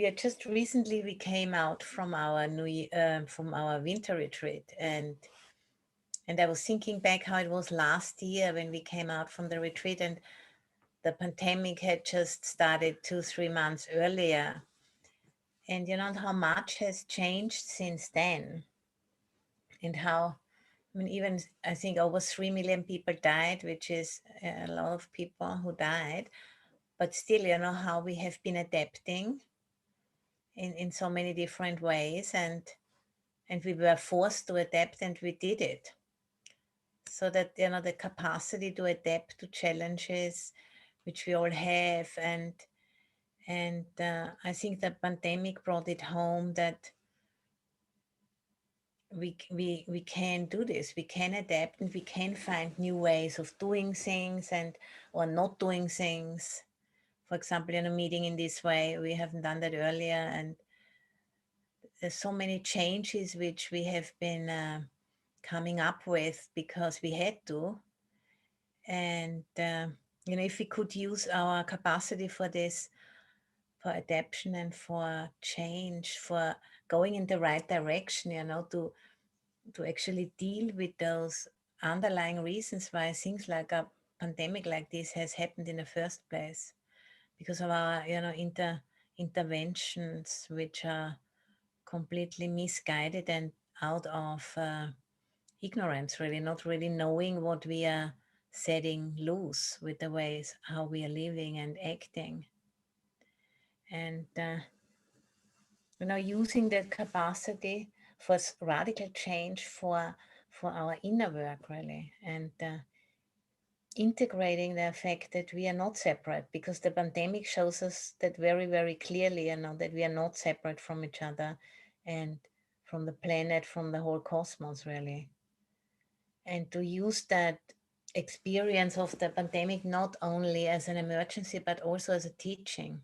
Yeah, just recently we came out from our from our winter retreat, and I was thinking back how it was last year when we came out from the retreat, and the pandemic had just started 2, 3 months earlier, and you know how much has changed since then, and how I mean even I think over 3 million people died, which is a lot of people who died, but still you know how we have been adapting in so many different ways, and we were forced to adapt and we did it, so that you know the capacity to adapt to challenges which we all have, and I think the pandemic brought it home that we can do this, we can adapt, and we can find new ways of doing things and or not doing things. For example, you know, meeting in this way, we haven't done that earlier, and there's so many changes which we have been coming up with because we had to. And, you know, if we could use our capacity for this, for adaptation and for change, for going in the right direction, you know, to actually deal with those underlying reasons why things like a pandemic like this has happened in the first place, because of our, you know, interventions which are completely misguided and out of ignorance, really, not really knowing what we are setting loose with the ways how we are living and acting. And, you know, using that capacity for radical change for our inner work, really, and integrating the fact that we are not separate, because the pandemic shows us that very, very clearly, you know, that we are not separate from each other and from the planet, from the whole cosmos, really. And to use that experience of the pandemic not only as an emergency but also as a teaching,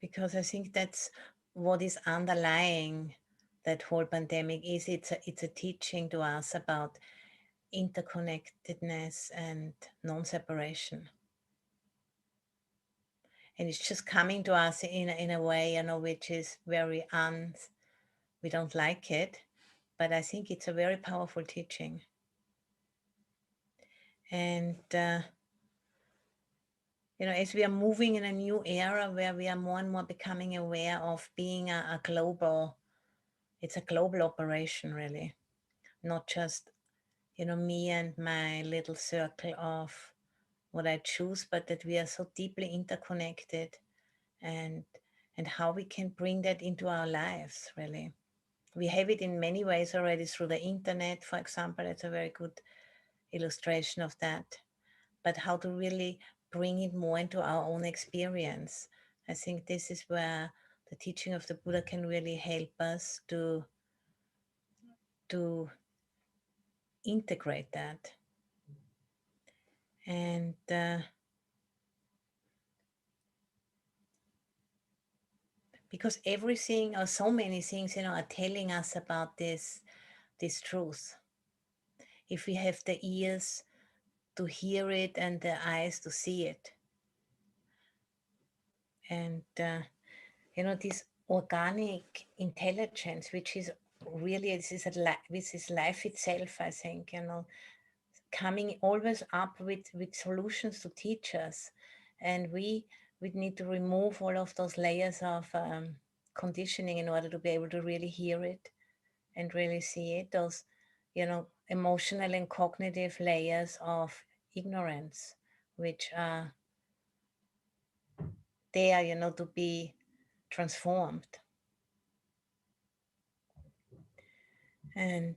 because I think that's what is underlying that whole pandemic is. It's a teaching to us about interconnectedness and non-separation, and it's just coming to us in a way, you know, which is very we don't like it, but I think it's a very powerful teaching. And you know, as we are moving in a new era where we are more and more becoming aware of being a global, it's a global operation, really, not just, you know, me and my little circle of what I choose, but that we are so deeply interconnected, and how we can bring that into our lives, really. We have it in many ways already through the internet, for example. It's a very good illustration of that. But how to really bring it more into our own experience. I think this is where the teaching of the Buddha can really help us to integrate that. And because everything or so many things, you know, are telling us about this truth. If we have the ears to hear it and the eyes to see it, and you know, this organic intelligence, which is really this is life itself, I think, you know, coming always up with solutions to teach us, and we need to remove all of those layers of conditioning in order to be able to really hear it and really see it, those, you know, emotional and cognitive layers of ignorance which are there, you know, to be transformed. And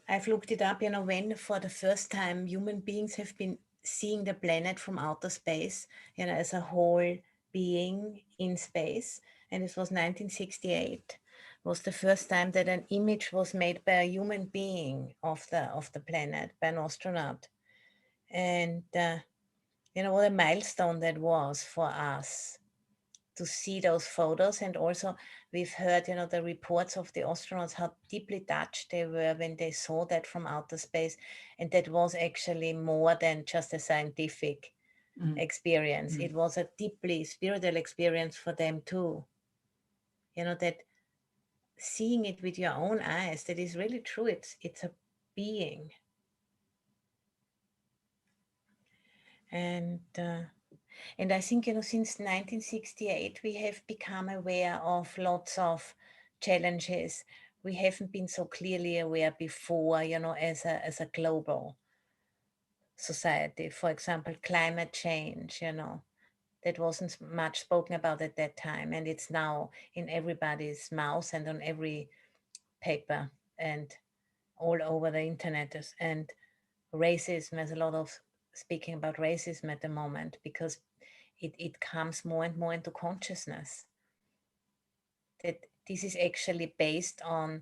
I've looked it up, you know, when for the first time human beings have been seeing the planet from outer space, you know, as a whole being in space. And this was 1968, was the first time that an image was made by a human being of the planet by an astronaut. And you know what a milestone that was for us, to see those photos. And also we've heard, the reports of the astronauts, how deeply touched they were when they saw that from outer space. And that was actually more than just a scientific experience. It was a deeply spiritual experience for them too. That seeing it with your own eyes, that is really true. It's a being. And I think, since 1968, we have become aware of lots of challenges we haven't been so clearly aware before, as a global society. For example, climate change, that wasn't much spoken about at that time. And it's now in everybody's mouth and on every paper and all over the internet. And racism, there's a lot of speaking about racism at the moment, because it comes more and more into consciousness that this is actually based on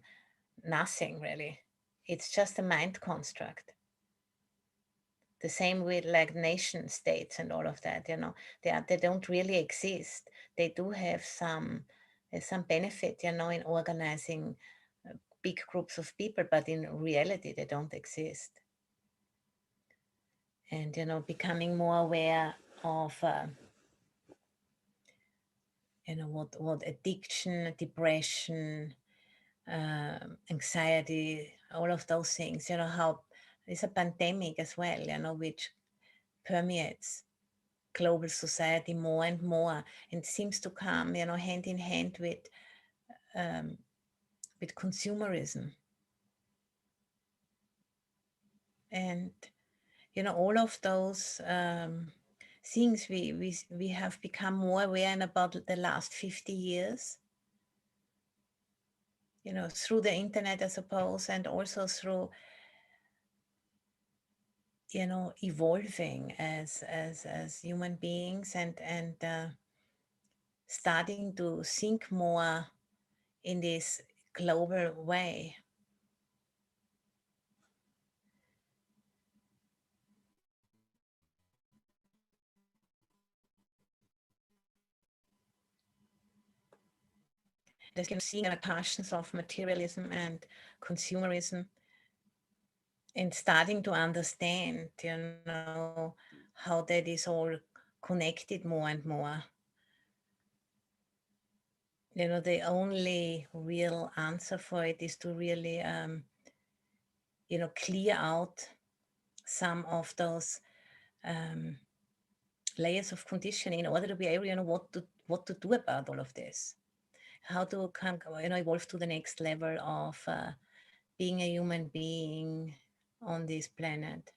nothing really. It's just a mind construct. The same with like nation states and all of that, they don't really exist. They do have some benefit, in organizing big groups of people, but in reality they don't exist. And becoming more aware of what addiction, depression, anxiety, all of those things, how it's a pandemic as well, which permeates global society more and more, and seems to come, hand in hand with consumerism. And all of those things we have become more aware in about the last 50 years, through the internet, I suppose, and also through evolving as human beings, and starting to think more in this global way. There's seeing repercussions of materialism and consumerism, and starting to understand, how that is all connected more and more. The only real answer for it is to really, clear out some of those layers of conditioning in order to be able, what to do about all of this. How to come, evolve to the next level of being a human being on this planet.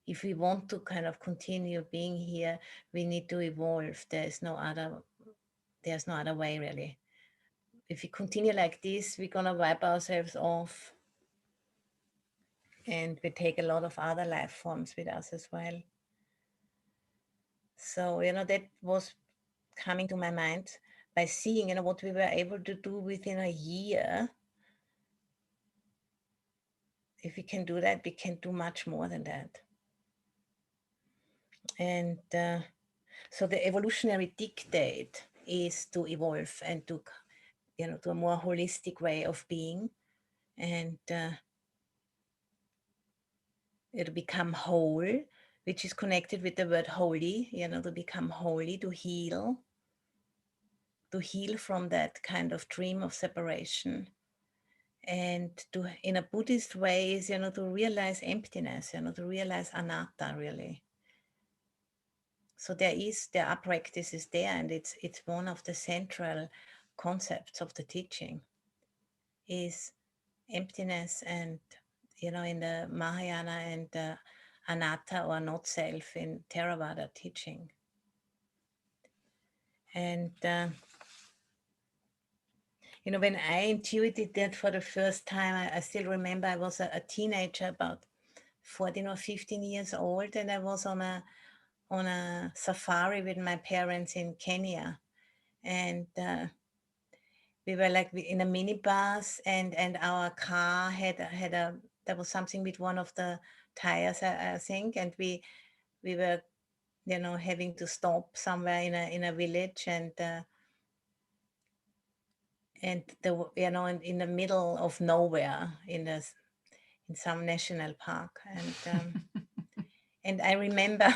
If we want to kind of continue being here, we need to evolve. There's no other way really. If we continue like this, we're gonna wipe ourselves off, and we take a lot of other life forms with us as well. So, that was coming to my mind by seeing, what we were able to do within a year. If we can do that, we can do much more than that. And so the evolutionary dictate is to evolve and to, to a more holistic way of being, and it'll become whole, which is connected with the word holy, to become holy, to heal from that kind of dream of separation. And to, in a Buddhist way, is, to realize emptiness, to realize anatta really. So there are practices there, and it's one of the central concepts of the teaching is emptiness, and in the Mahayana, and anatta, or not self, in Theravada teaching. And when I intuited that for the first time, I still remember I was a teenager, about 14 or 15 years old, and I was on a safari with my parents in Kenya, and we were like in a minibus, and our car had there was something with one of the tires, I think, and we were having to stop somewhere in a village, and in the middle of nowhere, in some national park. And I remember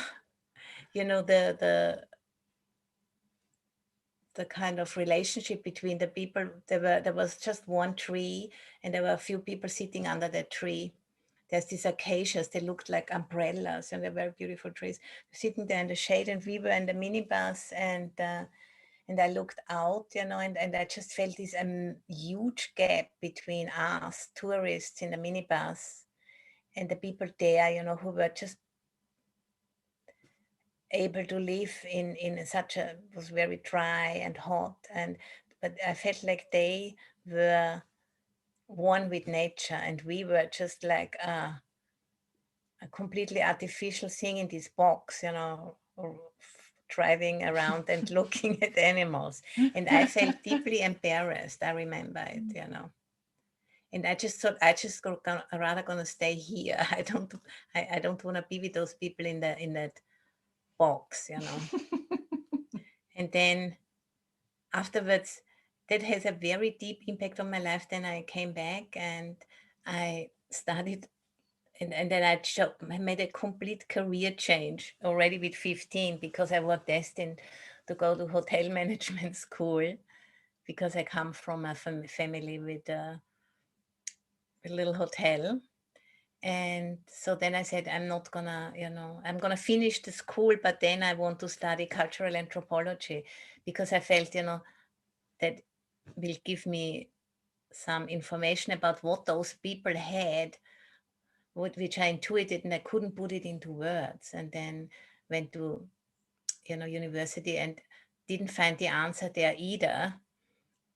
the kind of relationship between the people. There was just one tree, and there were a few people sitting under that tree. There's these acacias, they looked like umbrellas, and they're very beautiful trees, sitting there in the shade. And we were in the minibus, and I looked out, and I just felt this huge gap between us tourists in the minibus and the people there, who were just able to live in such a, it was very dry and hot, but I felt like they were one with nature, and we were just like a completely artificial thing in this box, or driving around and looking at animals. And I felt deeply embarrassed. I remember it. And I just thought rather gonna stay here. I don't want to be with those people in that box. And then afterwards, that has a very deep impact on my life. Then I came back and I studied, and then I made a complete career change already with 15, because I was destined to go to hotel management school, because I come from a family with a little hotel. And so then I said, I'm not gonna, I'm gonna finish the school, but then I want to study cultural anthropology, because I felt, that will give me some information about what those people had, which I intuited, and I couldn't put it into words. And then went to, university, and didn't find the answer there either.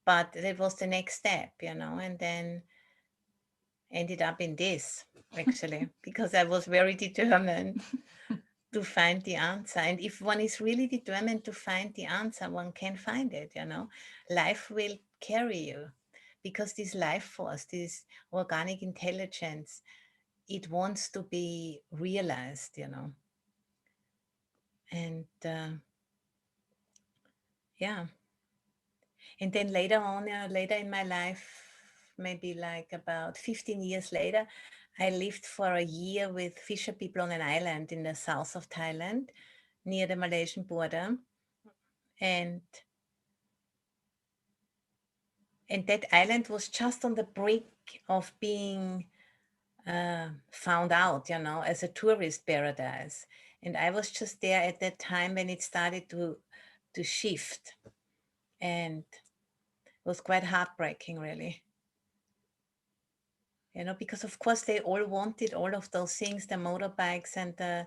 But that was the next step, and then ended up in this, actually, because I was very determined to find the answer. And if one is really determined to find the answer, one can find it. Life will carry you, because this life force, this organic intelligence, it wants to be realized. And yeah. And then later on, later in my life, maybe like about 15 years later, I lived for a year with fisher people on an island in the south of Thailand, near the Malaysian border. And that island was just on the brink of being found out, as a tourist paradise. And I was just there at that time when it started to shift, and it was quite heartbreaking, really. Because of course they all wanted all of those things, the motorbikes and the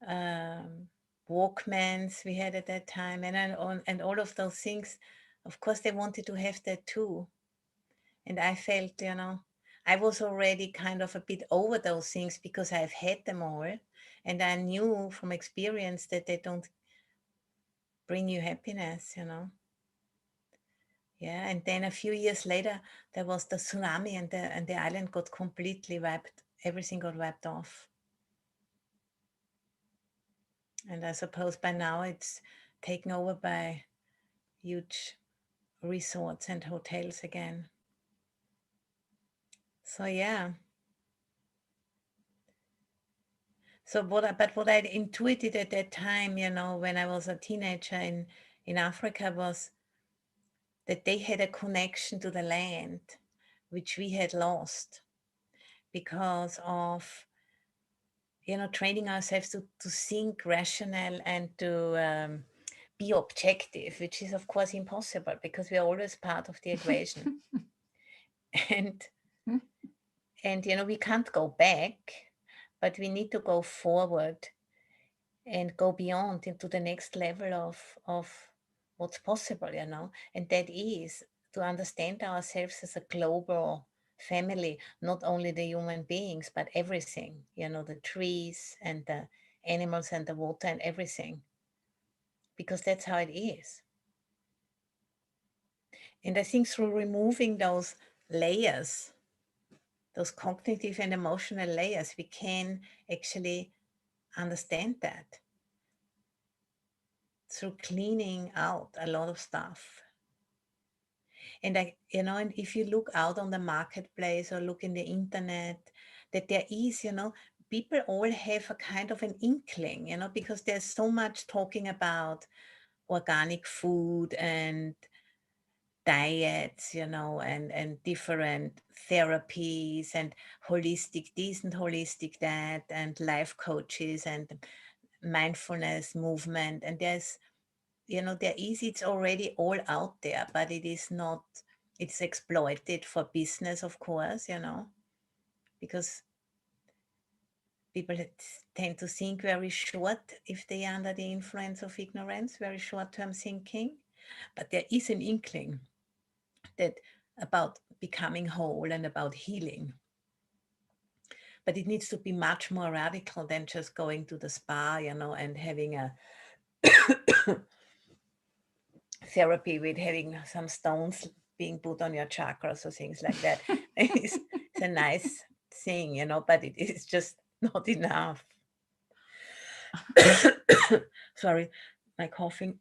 um, Walkmans we had at that time, and all of those things. Of course, they wanted to have that too. And I felt, I was already kind of a bit over those things, because I've had them all. And I knew from experience that they don't bring you happiness. Yeah. And then a few years later, there was the tsunami, and the island got completely wiped. Everything got wiped off. And I suppose by now it's taken over by huge resorts and hotels again. So yeah. But what I intuited at that time, when I was a teenager in Africa, was that they had a connection to the land, which we had lost because of, training ourselves to think rational and to be objective, which is of course impossible, because we are always part of the equation. and we can't go back, but we need to go forward and go beyond into the next level of what's possible. And that is to understand ourselves as a global family, not only the human beings, but everything, the trees and the animals and the water and everything, because that's how it is. And I think through removing those layers, those cognitive and emotional layers, we can actually understand that. through cleaning out a lot of stuff. And and if you look out on the marketplace or look in the internet, that there is, people all have a kind of an inkling, because there's so much talking about organic food and diets, and different therapies and holistic this and holistic that and life coaches and mindfulness movement. And it's already all out there, but it is not, it's exploited for business, of course, because people tend to think very short if they are under the influence of ignorance, very short-term thinking. But there is an inkling that about becoming whole and about healing. But it needs to be much more radical than just going to the spa, and having a therapy with having some stones being put on your chakras or things like that. It's a nice thing, but it is just not enough. Sorry, my coughing.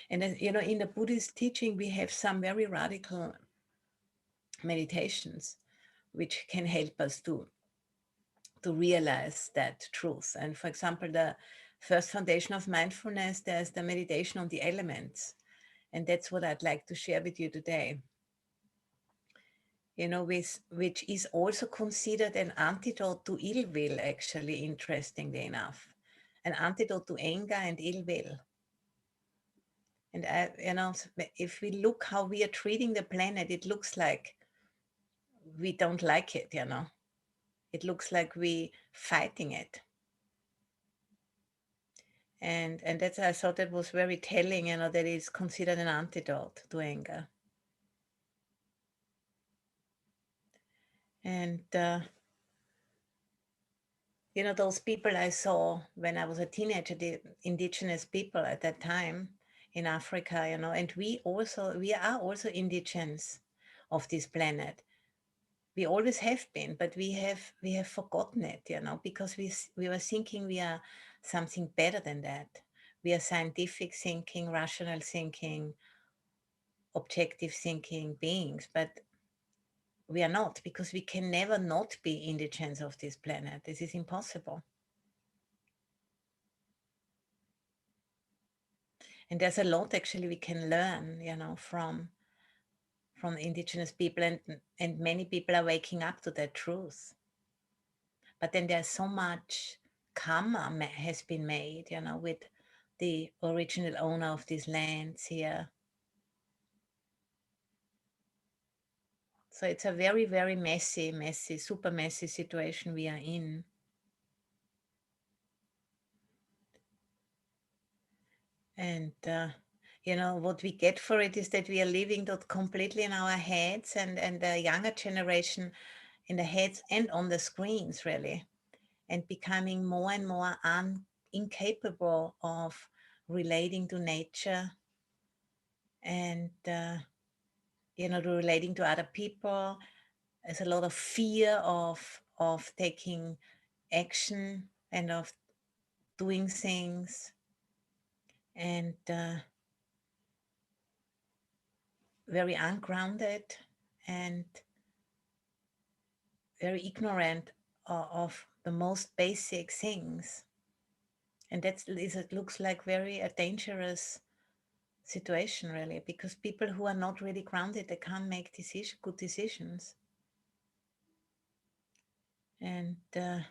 And then, in the Buddhist teaching, we have some very radical meditations which can help us to realize that truth. And for example, the first foundation of mindfulness, there's the meditation on the elements. And that's what I'd like to share with you today. Which is also considered an antidote to ill will, actually, interestingly enough. An antidote to anger and ill will. And if we look how we are treating the planet, it looks like we don't like it, It looks like we fighting it. And that's, I thought that was very telling, that it's considered an antidote to anger. And those people I saw when I was a teenager, the indigenous people at that time in Africa, and we are also indigents of this planet. We always have been, but we have forgotten it, because we were thinking we are something better than that. We are scientific thinking, rational thinking, objective thinking beings, but we are not, because we can never not be indigents of this planet. This is impossible. And there's a lot actually we can learn, from indigenous people, and many people are waking up to that truth. But then there's so much karma has been made, with the original owner of these lands here. So it's a very, very messy, super messy situation we are in. And what we get for it is that we are living that completely in our heads, and the younger generation in the heads and on the screens, really, and becoming more and more incapable of relating to nature, and relating to other people. There's a lot of fear of taking action and of doing things, and very ungrounded and very ignorant of the most basic things. And it looks like very a dangerous situation, really, because people who are not really grounded, they can't make good decisions. And so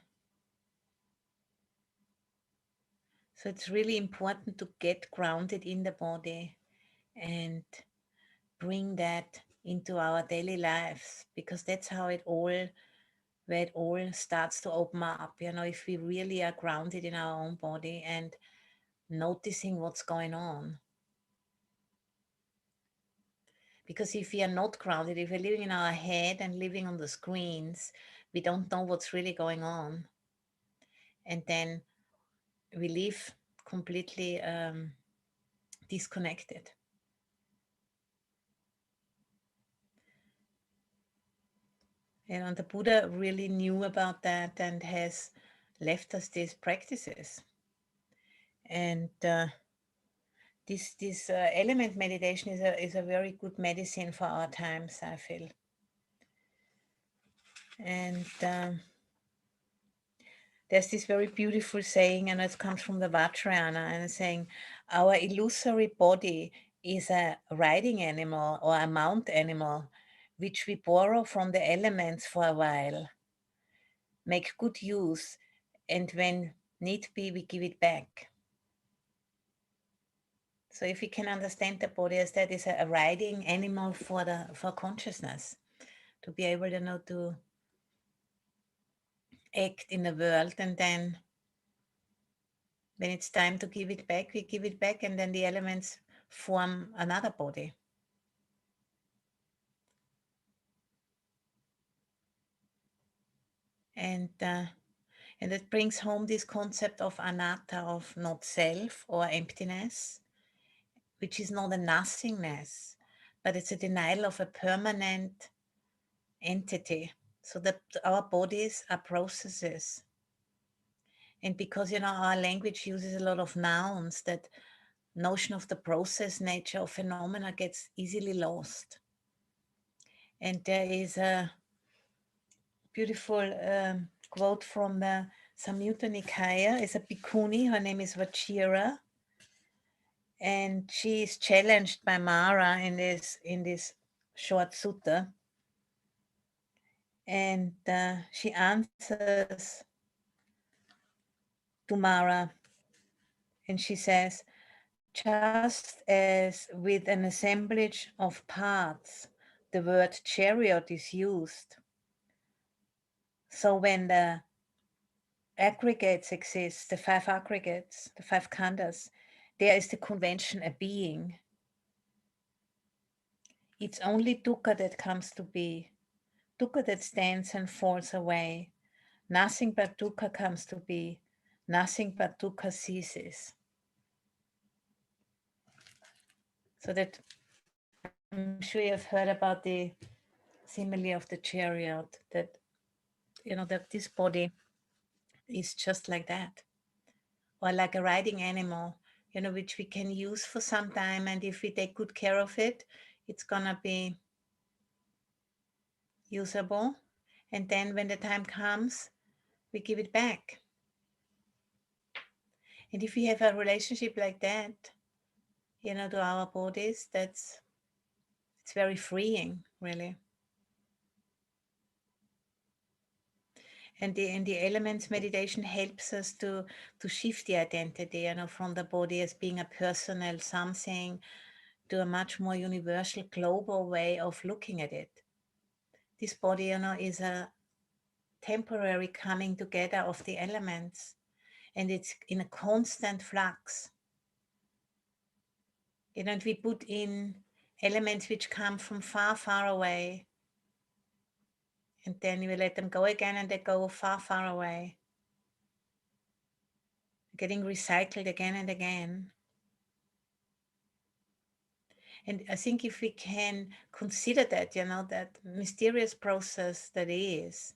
it's really important to get grounded in the body and bring that into our daily lives, because that's how where it all starts to open up. If we really are grounded in our own body and noticing what's going on. Because if we are not grounded, if we're living in our head and living on the screens, we don't know what's really going on. And then we live completely disconnected. And the Buddha really knew about that and has left us these practices. And this element meditation is a very good medicine for our times, I feel. And there's this very beautiful saying, and it comes from the Vajrayana, and it's saying, our illusory body is a riding animal or a mount animal, which we borrow from the elements for a while, make good use, and when need be, we give it back. So if we can understand the body as that is a riding animal for consciousness, to be able to act in the world, and then when it's time to give it back, we give it back, and then the elements form another body. And it brings home this concept of anatta, of not self or emptiness, which is not a nothingness, but it's a denial of a permanent entity. So that our bodies are processes. And because, our language uses a lot of nouns, that notion of the process nature of phenomena gets easily lost. And there is a beautiful quote from the Samyutta Nikaya. It's a bhikkhuni, her name is Vachira, and she is challenged by Mara in this short sutta. And she answers to Mara, and she says, just as with an assemblage of parts, the word chariot is used. So when the aggregates exist, the five aggregates, the five khandhas, there is the convention a being. It's only dukkha that comes to be, dukkha that stands and falls away. Nothing but dukkha comes to be, nothing but dukkha ceases. So that I'm sure you've heard about the simile of the chariot, that that this body is just like that, or like a riding animal, which we can use for some time, and if we take good care of it, it's gonna be usable, and then when the time comes, we give it back. And if we have a relationship like that, to our bodies, it's very freeing, really. And the elements meditation helps us to shift the identity, from the body as being a personal something to a much more universal, global way of looking at it. This body, is a temporary coming together of the elements, and it's in a constant flux. And we put in elements which come from far, far away, and then we let them go again, and they go far, far away, getting recycled again and again. And I think if we can consider that, that mysterious process that is,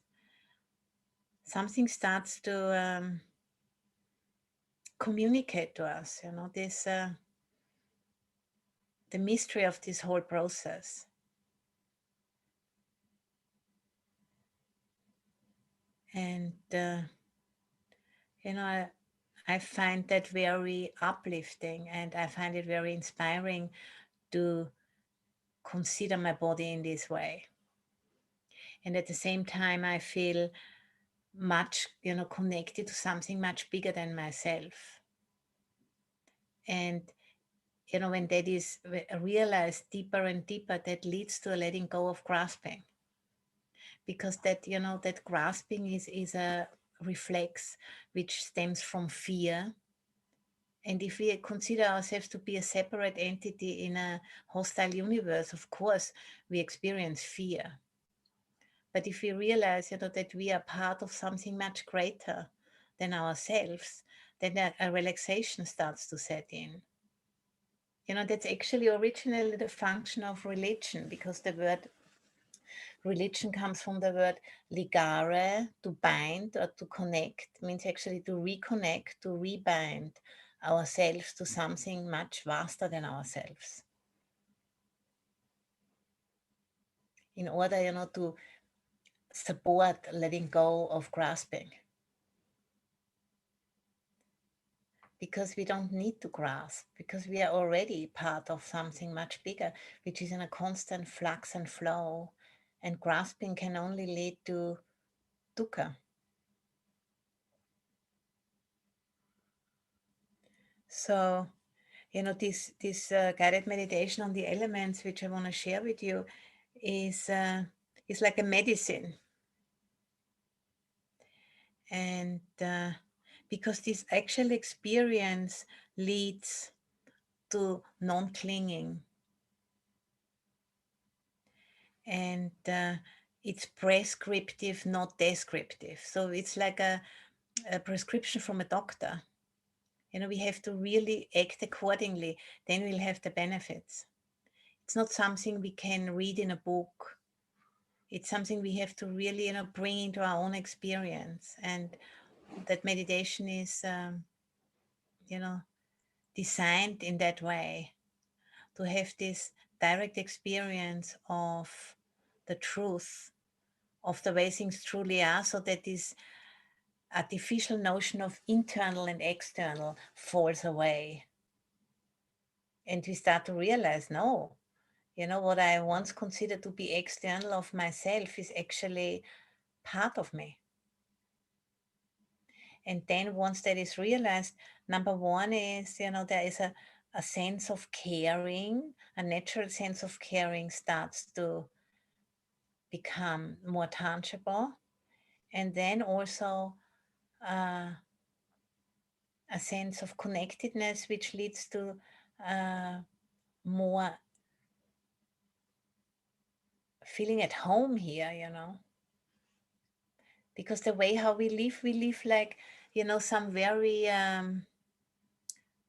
something starts to communicate to us, this the mystery of this whole process. And I find that very uplifting, and I find it very inspiring to consider my body in this way. And at the same time, I feel much, connected to something much bigger than myself. And, when that is realized deeper and deeper, that leads to a letting go of grasping. Because that, that grasping is a reflex which stems from fear. And if we consider ourselves to be a separate entity in a hostile universe, of course, we experience fear. But if we realize, that we are part of something much greater than ourselves, then a relaxation starts to set in. That's actually originally the function of religion, because the word religion comes from the word ligare, to bind or to connect, means actually to reconnect, to rebind ourselves to something much vaster than ourselves. In order, to support letting go of grasping. Because we don't need to grasp, because we are already part of something much bigger, which is in a constant flux and flow. And grasping can only lead to dukkha. So, this guided meditation on the elements, which I want to share with you, is like a medicine. And because this actual experience leads to non-clinging, and it's prescriptive, not descriptive. So it's like a prescription from a doctor. We have to really act accordingly, then we'll have the benefits. It's not something we can read in a book. It's something we have to really, bring into our own experience. And that meditation is, designed in that way, to have this direct experience of the truth, of the way things truly are, so that this artificial notion of internal and external falls away. And we start to realize, no, what I once considered to be external of myself is actually part of me. And then once that is realized, number one is, there is a sense of caring, a natural sense of caring starts to become more tangible. And then also a sense of connectedness, which leads to more feeling at home here, because the way how we live like, some very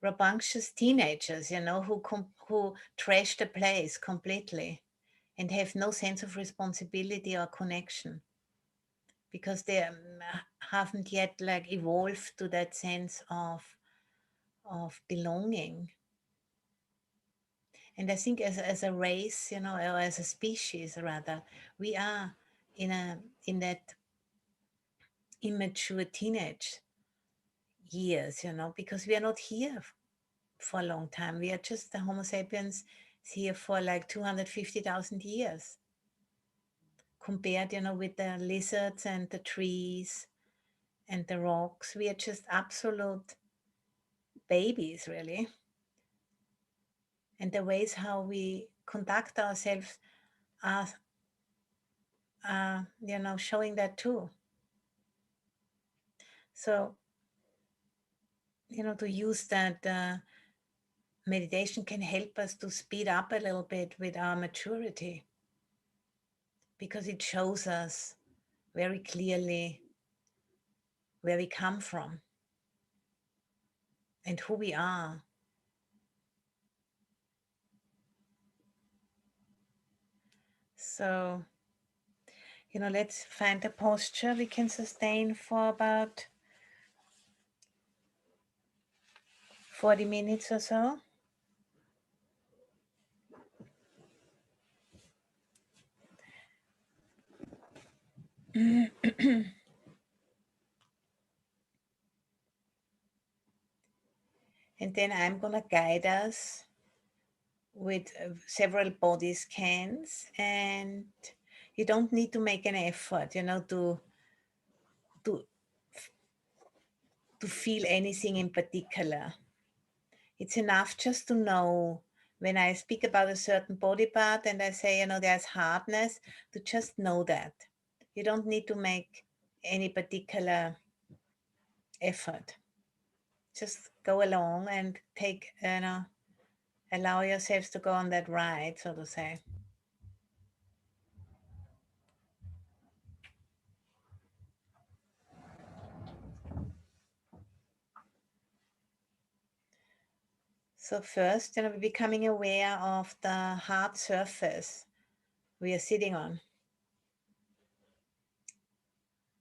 rambunctious teenagers, who trash the place completely and have no sense of responsibility or connection, because they haven't yet like evolved to that sense of belonging. And I think as a race, or as a species rather, we are in that immature teenage years, because we are not here for a long time. We are just the Homo sapiens here for like 250,000 years, compared, with the lizards and the trees and the rocks. We are just absolute babies, really. And the ways how we conduct ourselves are, showing that too. So, to use that meditation can help us to speed up a little bit with our maturity, because it shows us very clearly where we come from and who we are. So, let's find a posture we can sustain for about 40 minutes or so. And then I'm going to guide us with several body scans, and you don't need to make an effort, to to feel anything in particular. It's enough just to know when I speak about a certain body part and I say, there's hardness, to just know that. You don't need to make any particular effort. Just go along and take, allow yourselves to go on that ride, so to say. So first, becoming aware of the hard surface we are sitting on,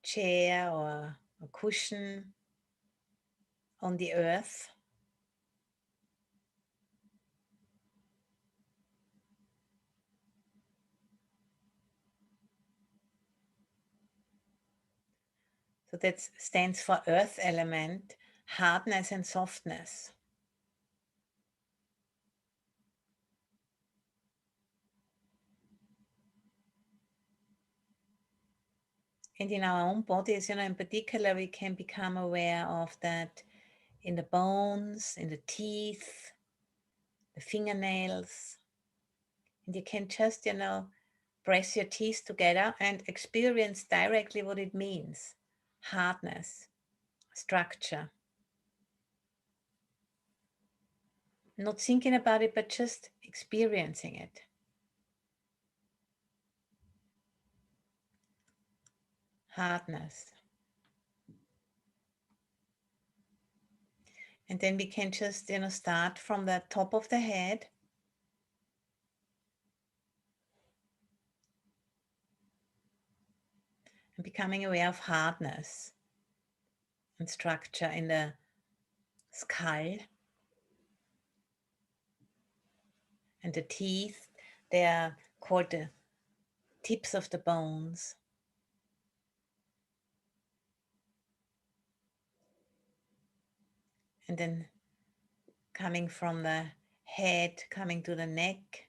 chair or a cushion on the earth. So that stands for earth element, hardness and softness. And in our own bodies, in particular, we can become aware of that in the bones, in the teeth, the fingernails. And you can just, press your teeth together and experience directly what it means. Hardness, structure. Not thinking about it, but just experiencing it. Hardness. And then we can just, start from the top of the head. And becoming aware of hardness and structure in the skull and the teeth. They are called the tips of the bones. And then coming from the head, coming to the neck.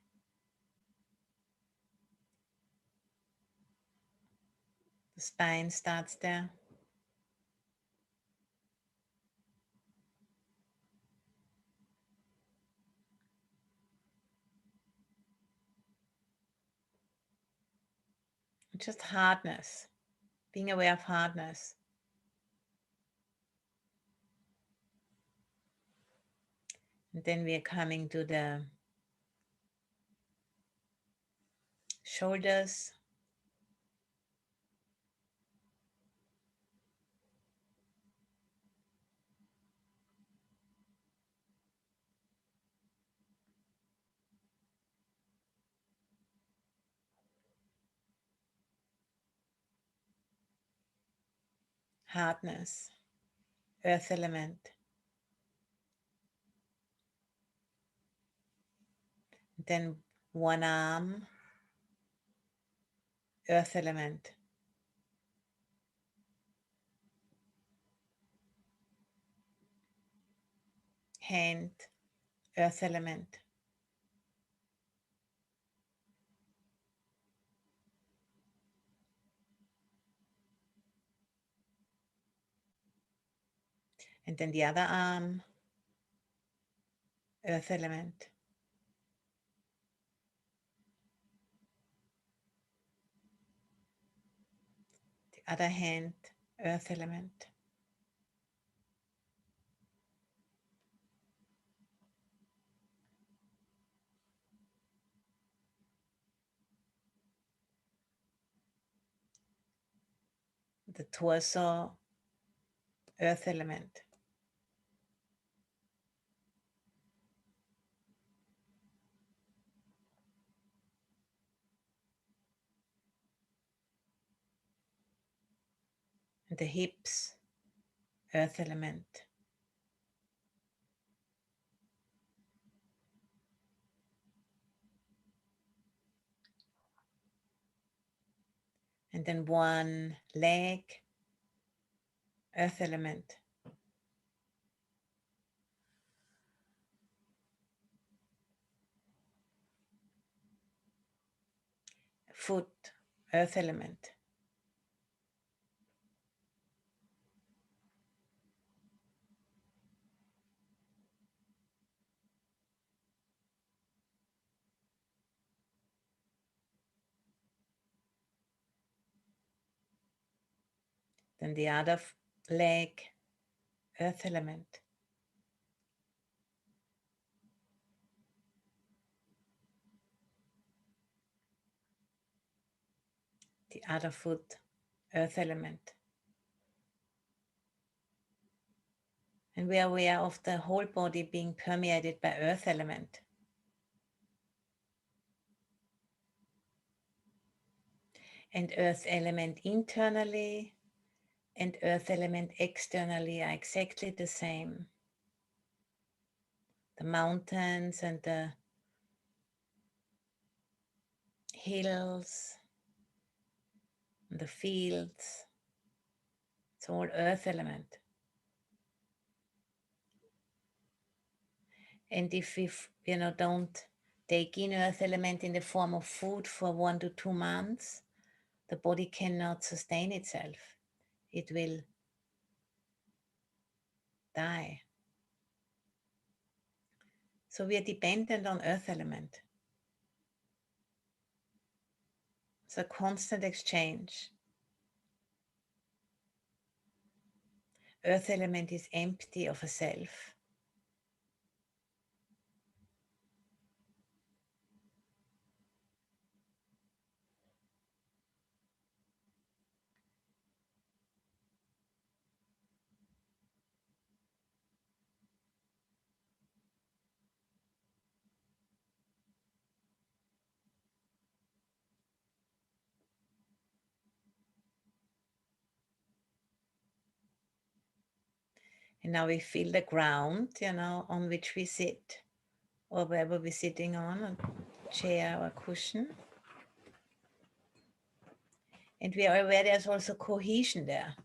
The spine starts there. Just hardness, being aware of hardness. And then we are coming to the shoulders. Hardness, earth element. Then one arm, earth element. Hand, earth element. And then the other arm, earth element. The other hand, earth element. The torso, earth element. And the hips, earth element. And then one leg, earth element. Foot, earth element. Then the other leg, earth element. The other foot, earth element. And we are aware of the whole body being permeated by earth element. And earth element internally and earth element externally are exactly the same. The mountains and the hills, and the fields. It's It's all earth element. And if we, don't take in earth element in the form of food for 1 to 2 months, the body cannot sustain itself. It will die. So we are dependent on earth element. It's a constant exchange. Earth element is empty of a self. And now we feel the ground, on which we sit, or wherever we're sitting on, a chair or a cushion. And we are aware there's also cohesion there,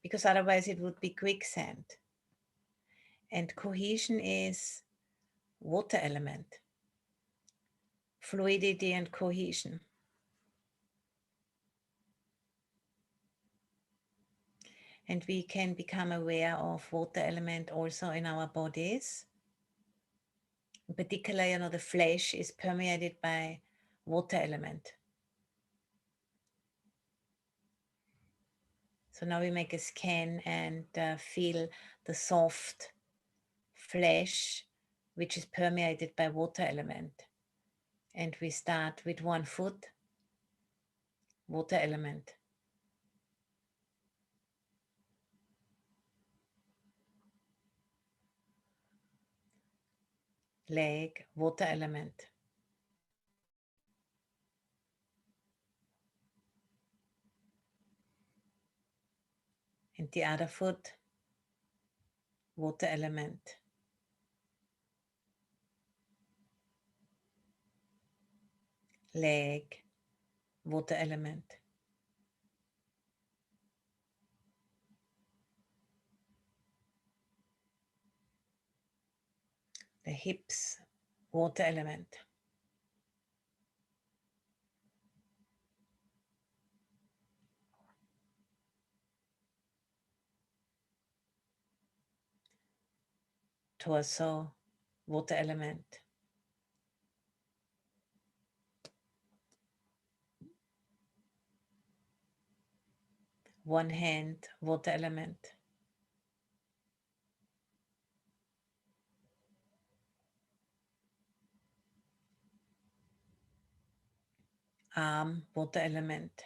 because otherwise it would be quicksand. And cohesion is water element, fluidity and cohesion. And we can become aware of water element also in our bodies. In particular, the flesh is permeated by water element. So now we make a scan and feel the soft flesh, which is permeated by water element. And we start with 1 foot, water element. Leg, water element. And the other foot, water element. Leg, water element. The hips, water element. Torso, water element. One hand, water element. Arm, water element.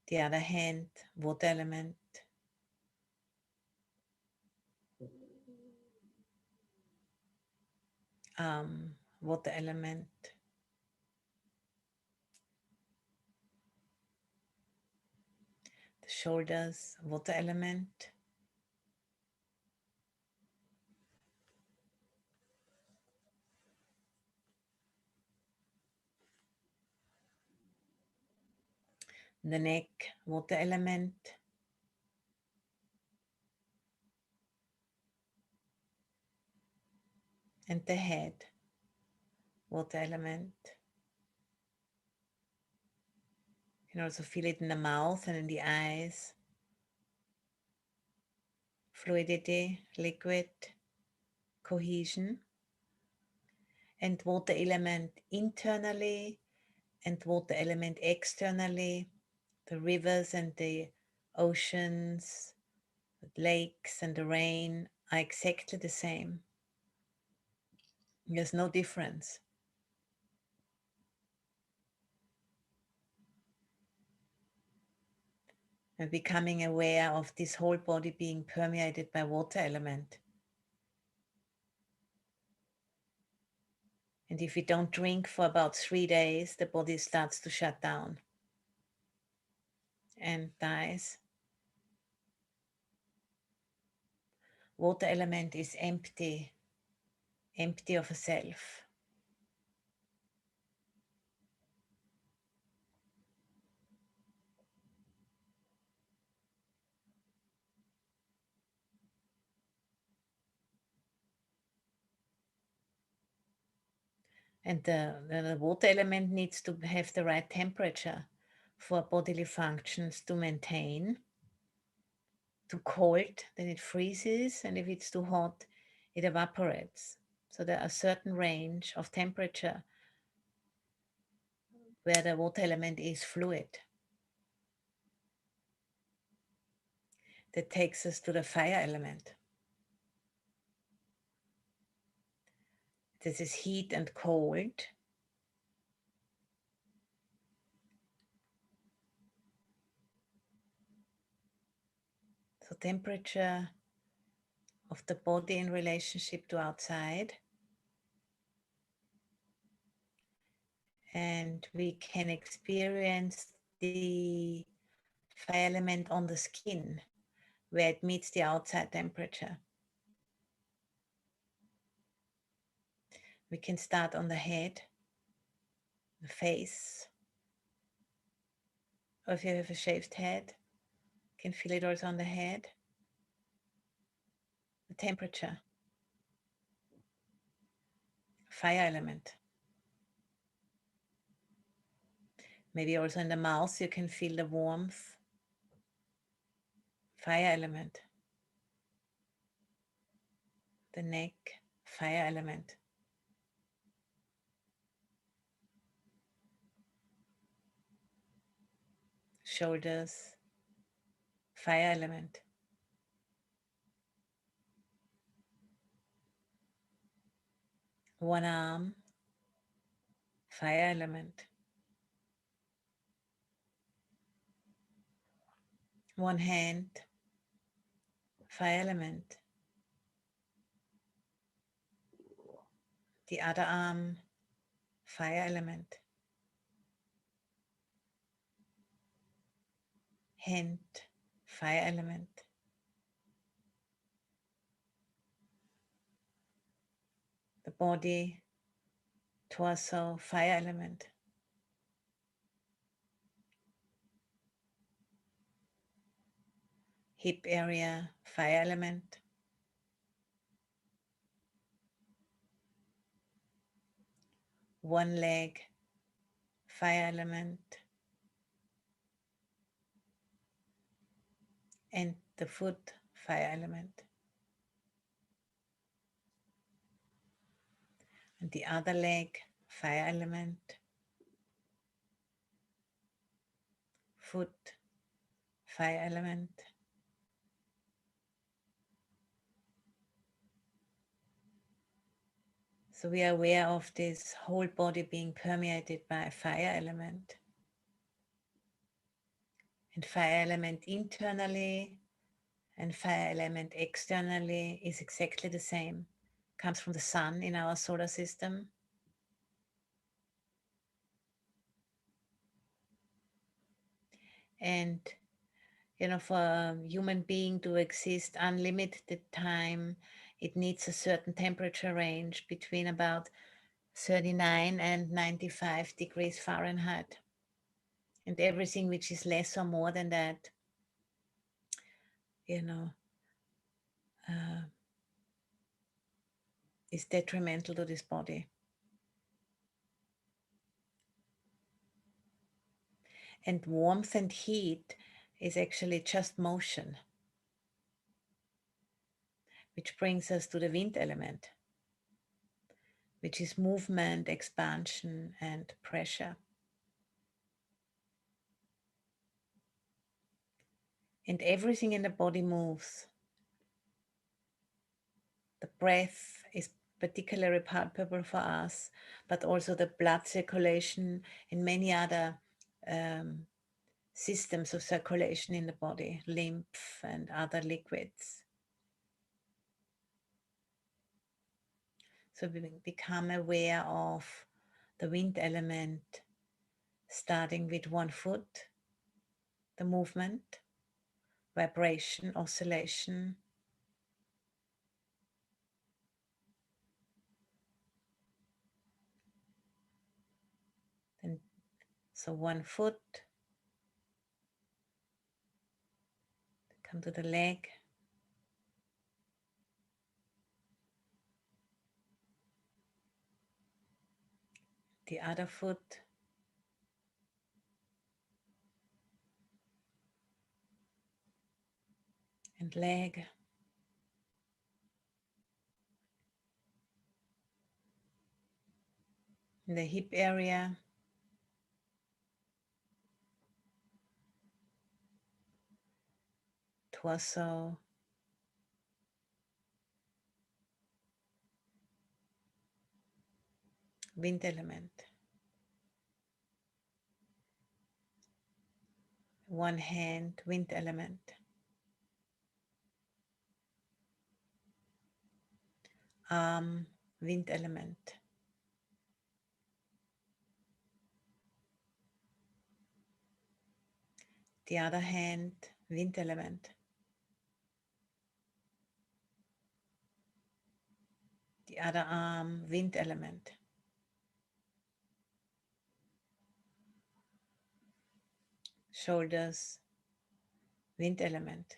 The other hand, water element. Arm, water element. The shoulders, water element. The neck, water element. And the head, water element. You can also feel it in the mouth and in the eyes. Fluidity, liquid, cohesion. And water element internally and water element externally. The rivers and the oceans, the lakes and the rain are exactly the same. There's no difference. And becoming aware of this whole body being permeated by water element. And if we don't drink for about 3 days, the body starts to shut down and dies. Water element is empty empty of a self. And the water element needs to have the right temperature for bodily functions to maintain. Too cold, then it freezes, and if it's too hot, it evaporates. So there are certain range of temperature where the water element is fluid. That takes us to the fire element. This is heat and cold. So temperature of the body in relationship to outside. And we can experience the fire element on the skin where it meets the outside temperature. We can start on the head, the face, or if you have a shaved head, you can feel it also on the head. The temperature, fire element. Maybe also in the mouth you can feel the warmth, fire element. The neck, fire element. Shoulders, fire element. One arm, fire element. One hand, fire element. The other arm, fire element. Hand, fire element. The body, torso, fire element. Hip area, fire element. One leg, fire element. And the foot, fire element. And the other leg, fire element. Foot, fire element. So we are aware of this whole body being permeated by a fire element. And fire element internally and fire element externally is exactly the same. Comes from the sun in our solar system. And for a human being to exist unlimited time, it needs a certain temperature range between about 39 and 95 degrees Fahrenheit. And everything which is less or more than that, uh, is detrimental to this body. And warmth and heat is actually just motion, which brings us to the wind element, which is movement, expansion, and pressure. And everything in the body moves. The breath is particularly palpable for us, but also the blood circulation and many other systems of circulation in the body, lymph and other liquids. So we become aware of the wind element, starting with one foot, the movement, vibration, oscillation. So one foot, come to the leg, the other foot, and leg, in the hip area, torso, wind element. One hand, wind element. Arm, wind element. The other hand, wind element. The other arm, wind element. Shoulders, wind element.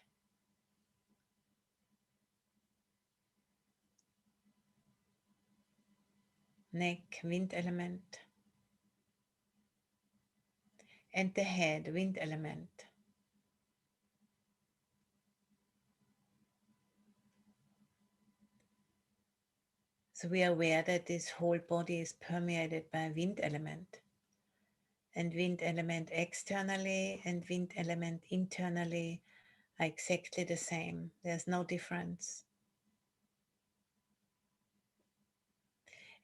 Neck, wind element. And the head, wind element. So we are aware that this whole body is permeated by wind element. And wind element externally and wind element internally are exactly the same. There's no difference.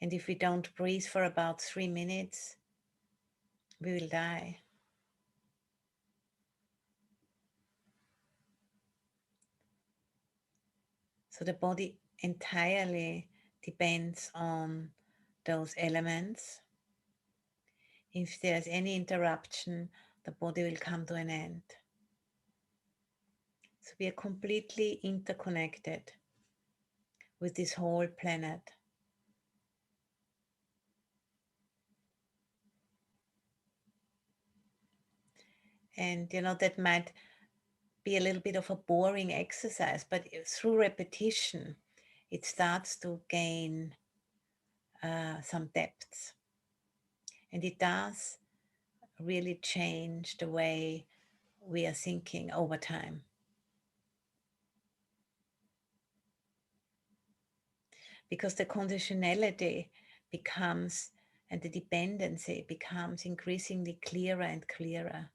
And if we don't breathe for about 3 minutes, we will die. So the body entirely depends on those elements. If there's any interruption, the body will come to an end. So we are completely interconnected with this whole planet. And that might be a little bit of a boring exercise, but through repetition, it starts to gain some depth. And it does really change the way we are thinking over time. Because the conditionality becomes, and the dependency becomes increasingly clearer and clearer.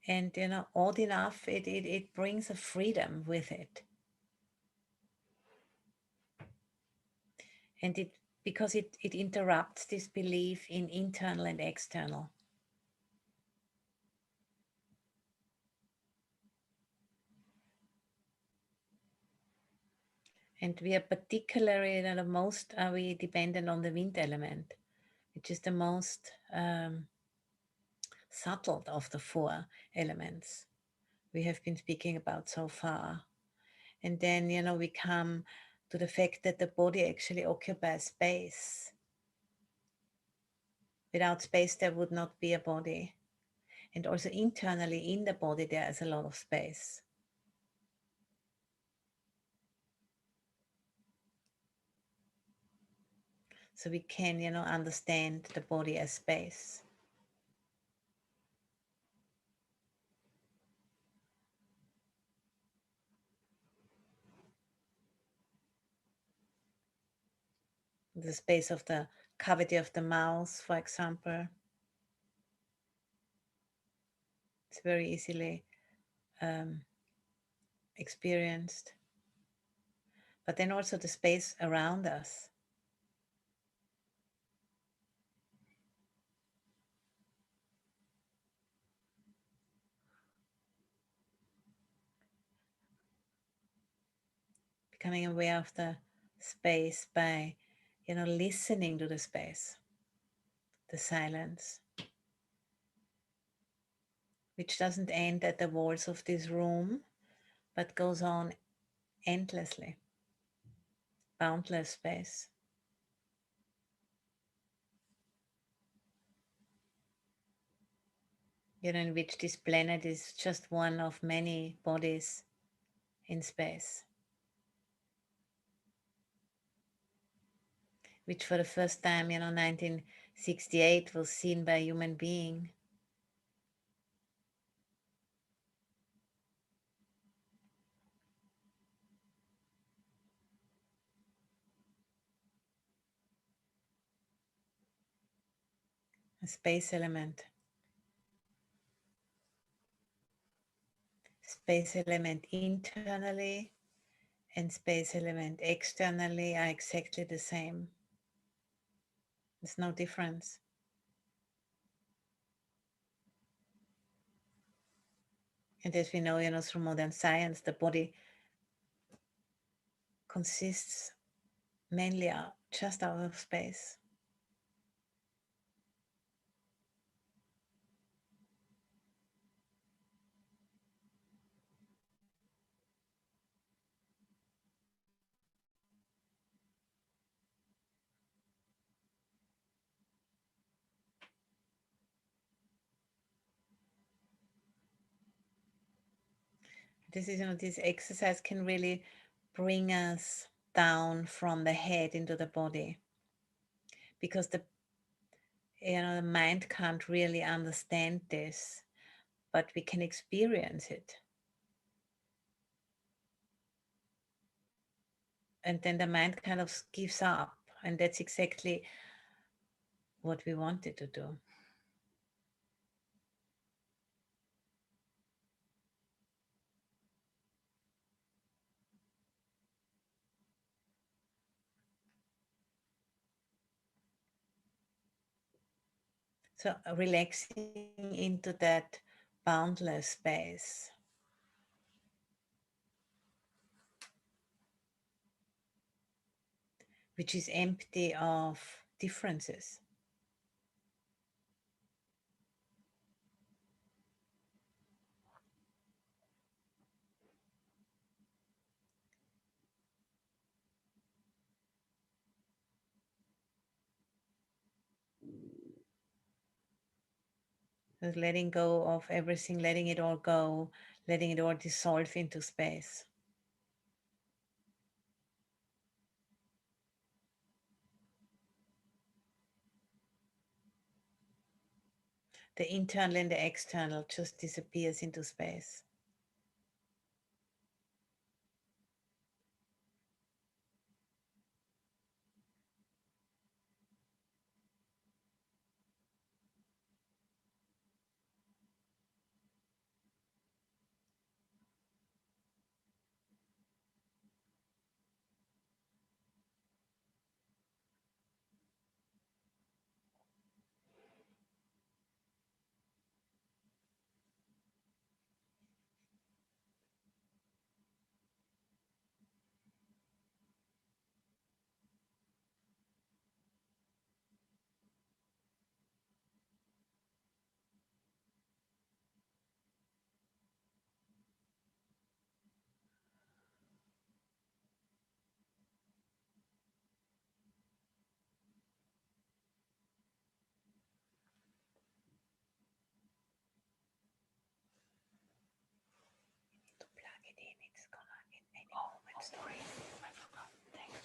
And odd enough, it brings a freedom with it. And because it interrupts this belief in internal and external. And we are particularly, the most are we dependent on the wind element, which is the most subtle of the 4 elements we have been speaking about so far. And then, we come to the fact that the body actually occupies space. Without space, there would not be a body. And also internally in the body, there is a lot of space. So we can, understand the body as space. The space of the cavity of the mouth, for example. It's very easily experienced. But then also the space around us. Becoming aware of the space by, listening to the space, the silence, which doesn't end at the walls of this room, but goes on endlessly, boundless space. in which this planet is just one of many bodies in space, which for the first time, 1968 was seen by a human being. A space element. Space element internally and space element externally are exactly the same. There's no difference. And as we know, through modern science, the body consists mainly just out of space. This exercise can really bring us down from the head into the body, because the mind can't really understand this, but we can experience it. And then the mind kind of gives up, and that's exactly what we wanted to do. So relaxing into that boundless space, which is empty of differences. Just letting go of everything, letting it all go, letting it all dissolve into space. The internal and the external just disappears into space. To plug it in, it's gonna in any moment. Sorry, I forgot. Thanks.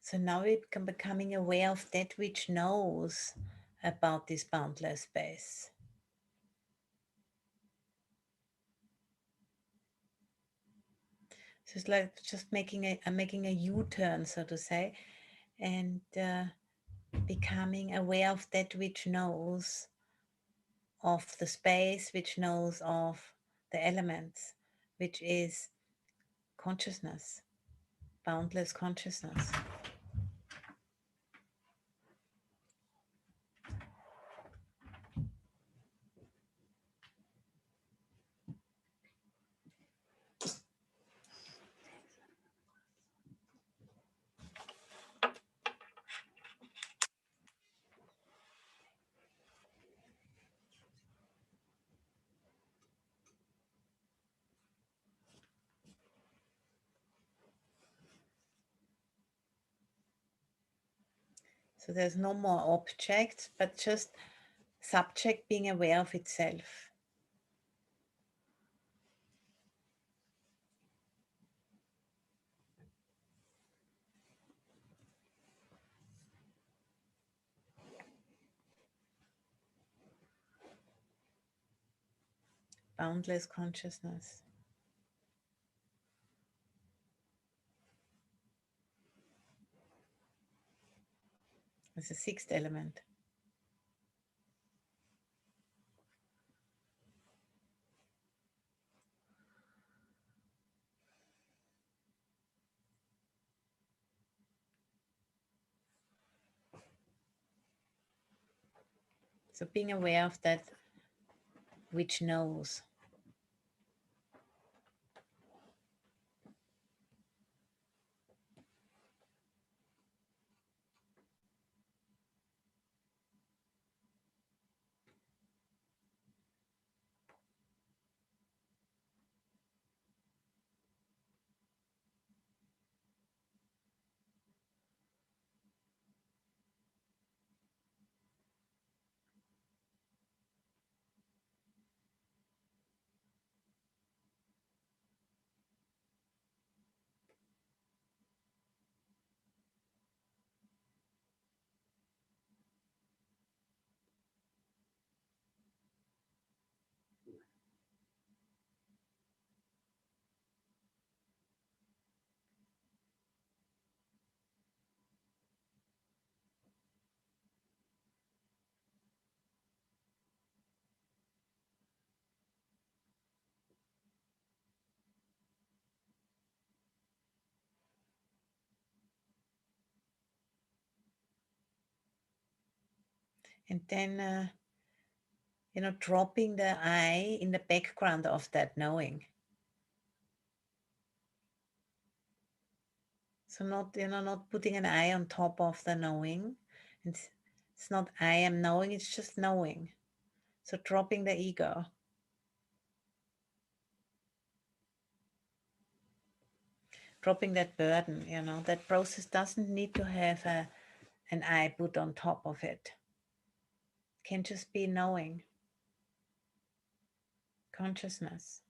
So now we're becoming aware of that which knows about this boundless space. So it's like just I'm making a U-turn, so to say, and becoming aware of that which knows of the space, which knows of the elements, which is consciousness, boundless consciousness. So there's no more object, but just subject being aware of itself. Boundless consciousness. It's the sixth element. So being aware of that which knows. And then, dropping the I in the background of that knowing. So not putting an I on top of the knowing. It's not I am knowing, it's just knowing. So dropping the ego. Dropping that burden, that process doesn't need to have an I put on top of it. It can just be knowing, consciousness.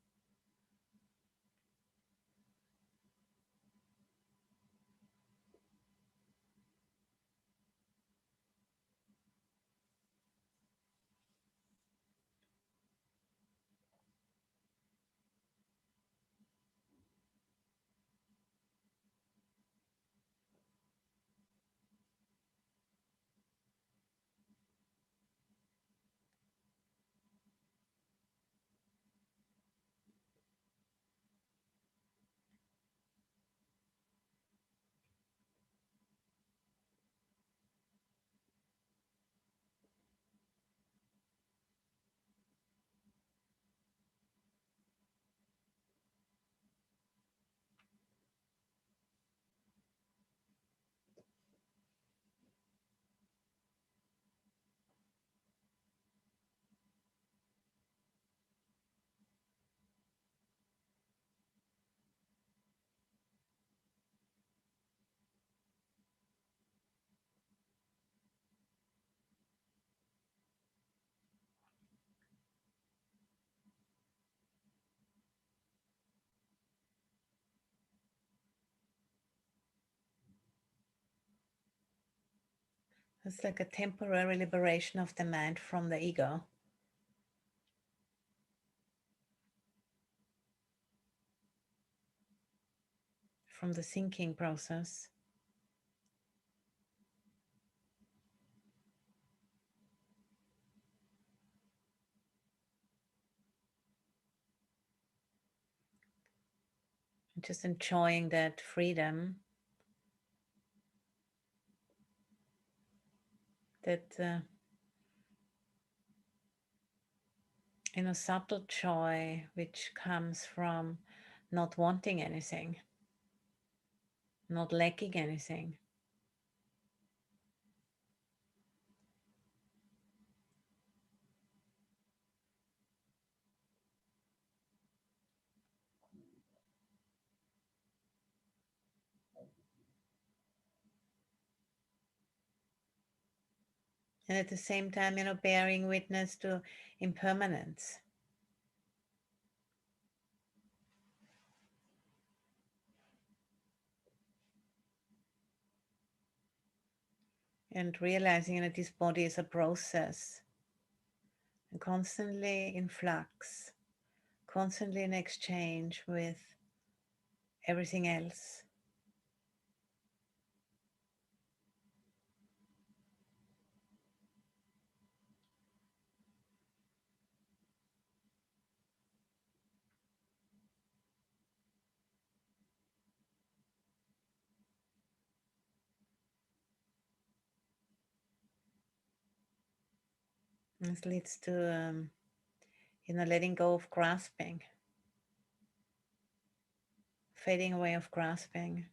It's like a temporary liberation of the mind from the ego. From the thinking process. Just enjoying that freedom, that subtle joy which comes from not wanting anything, not lacking anything. And at the same time, bearing witness to impermanence. And realizing that this body is a process, and constantly in flux, constantly in exchange with everything else. This leads to, letting go of grasping, fading away of grasping.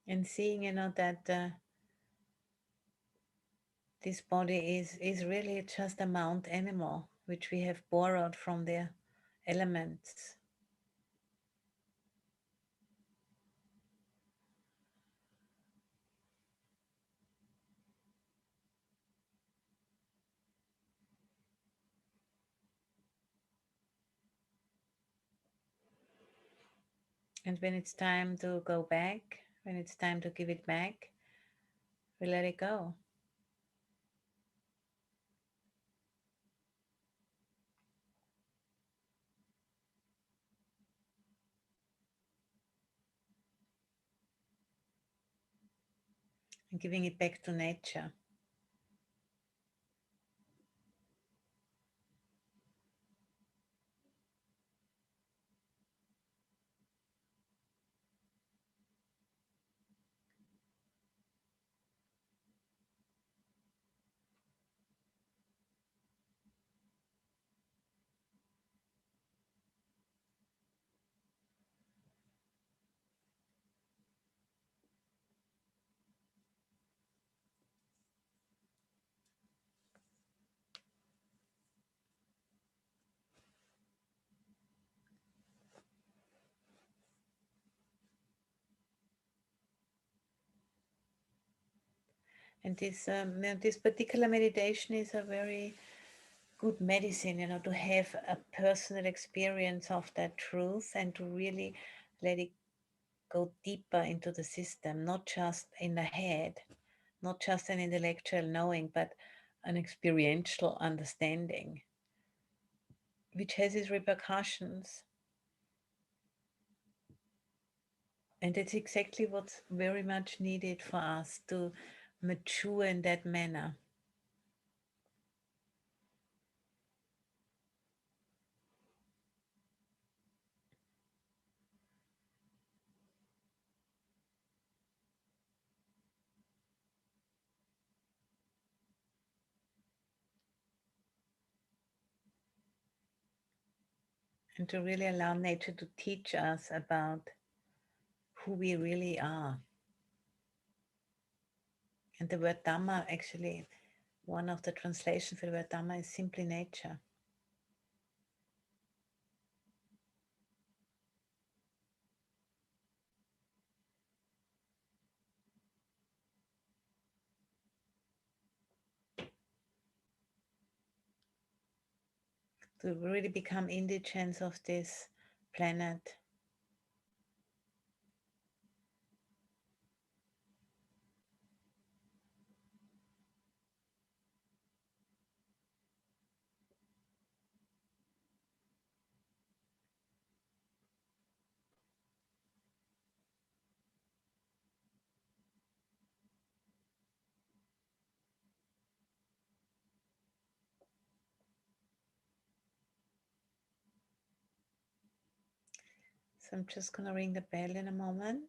And seeing, that this body is really just a mount animal, which we have borrowed from the elements. And when it's time to go back, when it's time to give it back, we let it go. And giving it back to nature. And this particular meditation is a very good medicine, to have a personal experience of that truth and to really let it go deeper into the system, not just in the head, not just an intellectual knowing, but an experiential understanding, which has its repercussions. And it's exactly what's very much needed for us to mature in that manner. And to really allow nature to teach us about who we really are. And the word Dhamma, actually, one of the translations for the word Dhamma is simply nature. To really become indigents of this planet. So I'm just going to ring the bell in a moment.